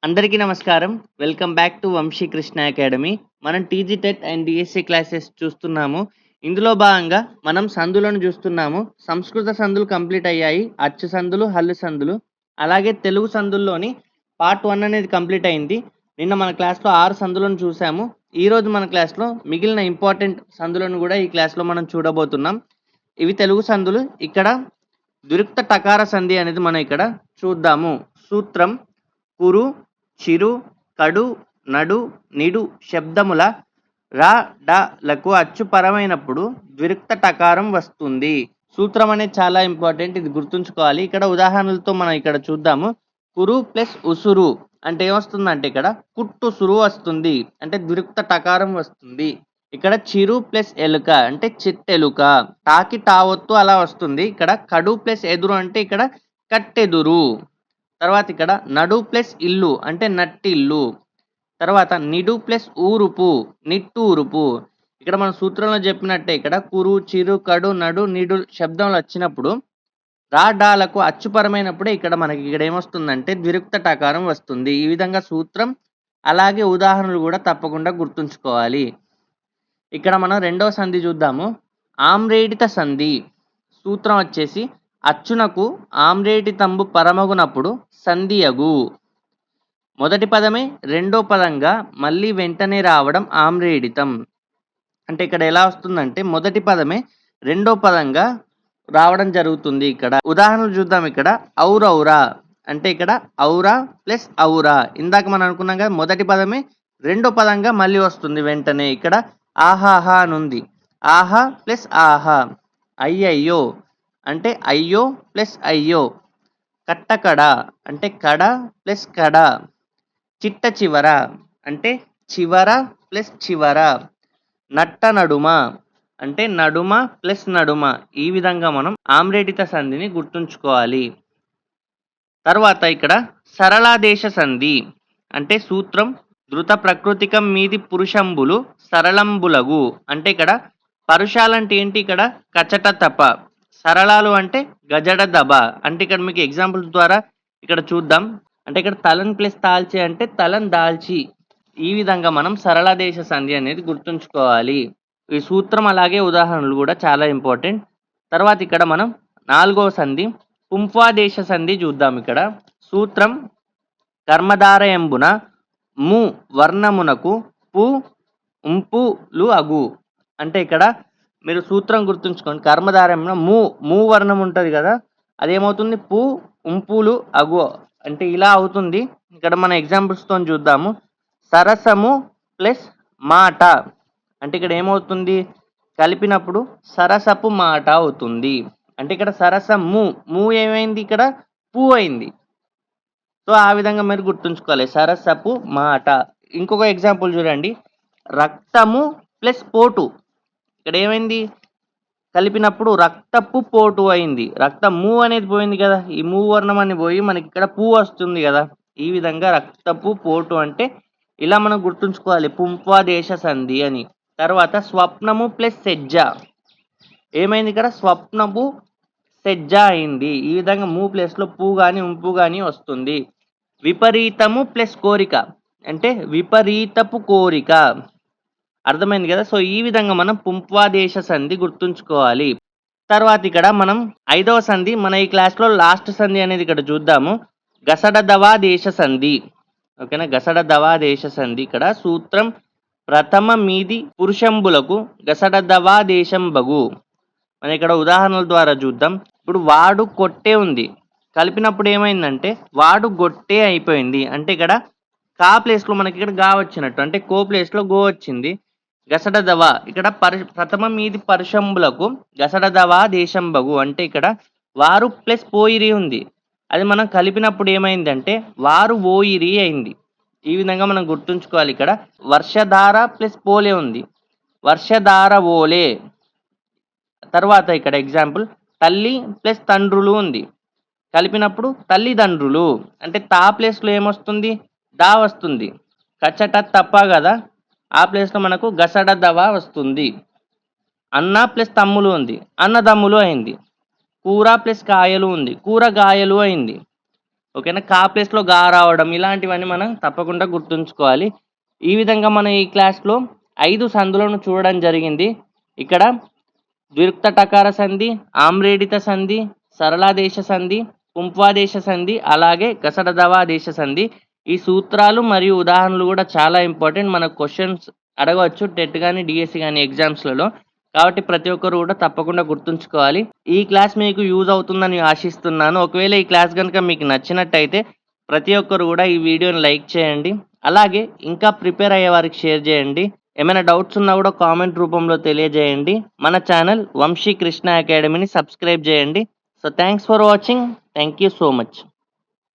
అందరికీ నమస్కారం. Welcome back to Vamshi Krishna academy. మనం TG TET and DSC classes చూస్తున్నాము. ఇందులో భాగంగా మనం సందులను చూస్తున్నాము. సంస్కృత సందులు కంప్లీట్ అయ్యాయి. అచ్చు సందులు, హల్లు సందులు. అలాగే తెలుగు సందుల్లోని పార్ట్ 1 అనేది కంప్లీట్ అయింది. నిన్న మన క్లాస్లో 6 సందులను చూసాము. ఈరోజు మన క్లాస్లో మిగిలిన ఇంపార్టెంట్ సందులను కూడా ఈ క్లాస్లో మనం చూడబోతున్నాం. ఇవి తెలుగు సందులు. ఇక్కడ ద్విరుక్త టకార సంధి అనేది మనం ఇక్కడ చూద్దాము. సూత్రం కురు, చిరు, కడు, నడు, నిడు శబ్దముల ర, డ లకు అచ్చుపరమైనప్పుడు ద్విరుక్త టకారం వస్తుంది. సూత్రం అనేది చాలా ఇంపార్టెంట్, ఇది గుర్తుంచుకోవాలి. ఇక్కడ ఉదాహరణలతో మనం ఇక్కడ చూద్దాము. కురు ప్లస్ ఉసురు అంటే ఏమొస్తుందంటే ఇక్కడ కుట్టుసురు వస్తుంది, అంటే ద్విరుక్త టకారం వస్తుంది. ఇక్కడ చిరు ప్లస్ ఎలుక అంటే చిట్టెలుక, టాకి టావొత్తు అలా వస్తుంది. ఇక్కడ కడు ప్లస్ ఎదురు అంటే ఇక్కడ కట్టెదురు. తర్వాత ఇక్కడ నడు ప్లస్ ఇల్లు అంటే నట్టిల్లు. తర్వాత నిడు ప్లస్ ఊరుపు నిట్టూరుపు. ఇక్కడ మన సూత్రంలో చెప్పినట్టే ఇక్కడ కురు, చిరు, కడు, నడు, నిడు శబ్దంలో వచ్చినప్పుడు డాలకు అచ్చుపరమైనప్పుడే ఇక్కడ మనకి ఇక్కడ ఏమొస్తుందంటే ద్విరుక్త టకారం వస్తుంది. ఈ విధంగా సూత్రం అలాగే ఉదాహరణలు కూడా తప్పకుండా గుర్తుంచుకోవాలి. ఇక్కడ మనం రెండవ సంధి చూద్దాము. ఆమ్రేడిత సంధి. సూత్రం వచ్చేసి అచ్చునకు ఆమ్రేటి తంబు పరమగునప్పుడు సంధియగు. మొదటి పదమే రెండో పదంగా మళ్ళీ వెంటనే రావడం ఆమ్రేడితం. అంటే ఇక్కడ ఎలా వస్తుందంటే మొదటి పదమే రెండో పదంగా రావడం జరుగుతుంది. ఇక్కడ ఉదాహరణలు చూద్దాం. ఇక్కడ ఔరౌరా అంటే ఇక్కడ ఔరా ప్లస్ ఔరా. ఇందాక మనం అనుకున్నాం కదా, మొదటి పదమే రెండో పదంగా మళ్ళీ వస్తుంది వెంటనే. ఇక్కడ ఆహాహా అనుంది, ఆహా ప్లస్ ఆహా. అయ్యయ్యో అంటే అయ్యో ప్లస్ అయ్యో. కట్టకడ అంటే కడ ప్లస్ కడ. చిట్ట చివర అంటే చివర ప్లస్ చివర. నట్ట నడుమ అంటే నడుమ ప్లస్ నడుమ. ఈ విధంగా మనం ఆమ్రేడిత సంధిని గుర్తుంచుకోవాలి. తర్వాత ఇక్కడ సరళాదేశ సంధి అంటే సూత్రం ధృత ప్రకృతికం మీది పురుషంబులు సరళంబులగు. అంటే ఇక్కడ పరుషాలంటే ఏంటి, ఇక్కడ కచట తప. సరళాలు అంటే గజడ దబ. అంటే ఇక్కడ మీకు ఎగ్జాంపుల్స్ ద్వారా ఇక్కడ చూద్దాం. అంటే ఇక్కడ తలన్ ప్లస్ తాల్చి అంటే తలన్ దాల్చి. ఈ విధంగా మనం సరళాదేశ సంధి అనేది గుర్తుంచుకోవాలి. ఈ సూత్రం అలాగే ఉదాహరణలు కూడా చాలా ఇంపార్టెంట్. తర్వాత ఇక్కడ మనం నాలుగవ సంధి పుంఫాదేశ సంధి చూద్దాం. ఇక్కడ సూత్రం కర్మధారయంబున ము వర్ణమునకు పు ఉంపులు అగు. అంటే ఇక్కడ మీరు సూత్రం గుర్తుంచుకోండి. కర్మధారయంలో ము వర్ణం ఉంటుంది కదా, అదేమవుతుంది పు ఉంపులు అగు అంటే ఇలా అవుతుంది. ఇక్కడ మన ఎగ్జాంపుల్స్తో చూద్దాము. సరసము ప్లస్ మాట అంటే ఇక్కడ ఏమవుతుంది, కలిపినప్పుడు సరసపు మాట అవుతుంది. అంటే ఇక్కడ సరసము ఏమైంది, ఇక్కడ పు అయింది. సో ఆ విధంగా మీరు గుర్తుంచుకోవాలి, సరసపు మాట. ఇంకొక ఎగ్జాంపుల్ చూడండి. రక్తము ప్లస్ పోటు. ఇక్కడ ఏమైంది, కలిపినప్పుడు రక్తపు పోటు అయింది. రక్తము అనేది పోయింది కదా, ఈ ము వర్ణం అని పోయి మనకి ఇక్కడ పు వస్తుంది కదా. ఈ విధంగా రక్తపు పోటు అంటే ఇలా మనం గుర్తుంచుకోవాలి, పుంఫాదేశ సంధి అని. తర్వాత స్వప్నము ప్లస్ సెజ్జ. ఏమైంది, ఇక్కడ స్వప్నము సెజ్జ అయింది. ఈ విధంగా ము ప్లేస్లో పు కానీ ఉంపు కానీ వస్తుంది. విపరీతము ప్లస్ కోరిక అంటే విపరీతపు కోరిక. అర్థమైంది కదా. సో ఈ విధంగా మనం పుంఫాదేశ సంధి గుర్తుంచుకోవాలి. తర్వాత ఇక్కడ మనం ఐదవ సంధి, మన ఈ క్లాస్లో లాస్ట్ సంధి అనేది ఇక్కడ చూద్దాము. గసడ దవాదేశ సంధి. ఓకేనా, గసడ దవాదేశ సంధి. ఇక్కడ సూత్రం ప్రథమ మీది పురుషంబులకు గసడ దవాదేశం బగు. మనం ఇక్కడ ఉదాహరణల ద్వారా చూద్దాం. ఇప్పుడు వాడు కొట్టే ఉంది, కలిపినప్పుడు ఏమైందంటే వాడు గొట్టే అయిపోయింది. అంటే ఇక్కడ కా ప్లేస్లో మనకి ఇక్కడ గా వచ్చినట్టు, అంటే కో ప్లేస్లో గో వచ్చింది. గసడ దవ ఇక్కడ ప్రథమ మీది పరుషంబులకు గసడ దవా దేశం బగు. అంటే ఇక్కడ వారు ప్లస్ పోయిరి ఉంది, అది మనం కలిపినప్పుడు ఏమైందంటే వారు ఓయిరి అయింది. ఈ విధంగా మనం గుర్తుంచుకోవాలి. ఇక్కడ వర్షధార ప్లస్ పోలే ఉంది, వర్షధార ఓలే. తర్వాత ఇక్కడ ఎగ్జాంపుల్ తల్లి ప్లస్ తండ్రులు ఉంది, కలిపినప్పుడు తల్లిదండ్రులు. అంటే తా ప్లేస్లో ఏమొస్తుంది, దా వస్తుంది. కచ్చట తప్ప కదా, ఆ ప్లేస్లో మనకు గసడ దవ వస్తుంది. అన్న ప్లస్ తమ్ములు ఉంది, అన్నదమ్ములు అయింది. కూర ప్లస్ కాయలు ఉంది, కూరగాయలు అయింది. ఓకేనా. కా ప్లేస్లో గా రావడం ఇలాంటివన్నీ మనం తప్పకుండా గుర్తుంచుకోవాలి. ఈ విధంగా మనం ఈ క్లాస్లో 5 సందులను చూడడం జరిగింది. ఇక్కడ ద్విరుక్త టకార సంధి, ఆమ్రేడిత సంధి, సరళాదేశ సంధి, పుంప్వాదేశ సంధి, అలాగే గసడదవాదేశ సంధి. ఈ సూత్రాలు మరియు ఉదాహరణలు కూడా చాలా ఇంపార్టెంట్. మనకు క్వశ్చన్స్ అడగవచ్చు టెట్ కానీ డిఎస్సి కానీ ఎగ్జామ్స్లలో. కాబట్టి ప్రతి ఒక్కరు కూడా తప్పకుండా గుర్తుంచుకోవాలి. ఈ క్లాస్ మీకు యూజ్ అవుతుందని ఆశిస్తున్నాను. ఒకవేళ ఈ క్లాస్ కనుక మీకు నచ్చినట్టయితే ప్రతి ఒక్కరు కూడా ఈ వీడియోని లైక్ చేయండి. అలాగే ఇంకా ప్రిపేర్ అయ్యే వారికి షేర్ చేయండి. ఏమైనా డౌట్స్ ఉన్నా కూడా కామెంట్ రూపంలో తెలియజేయండి. మన ఛానల్ వంశీ కృష్ణ అకాడమీని సబ్స్క్రైబ్ చేయండి. So thanks for watching. Thank you so much.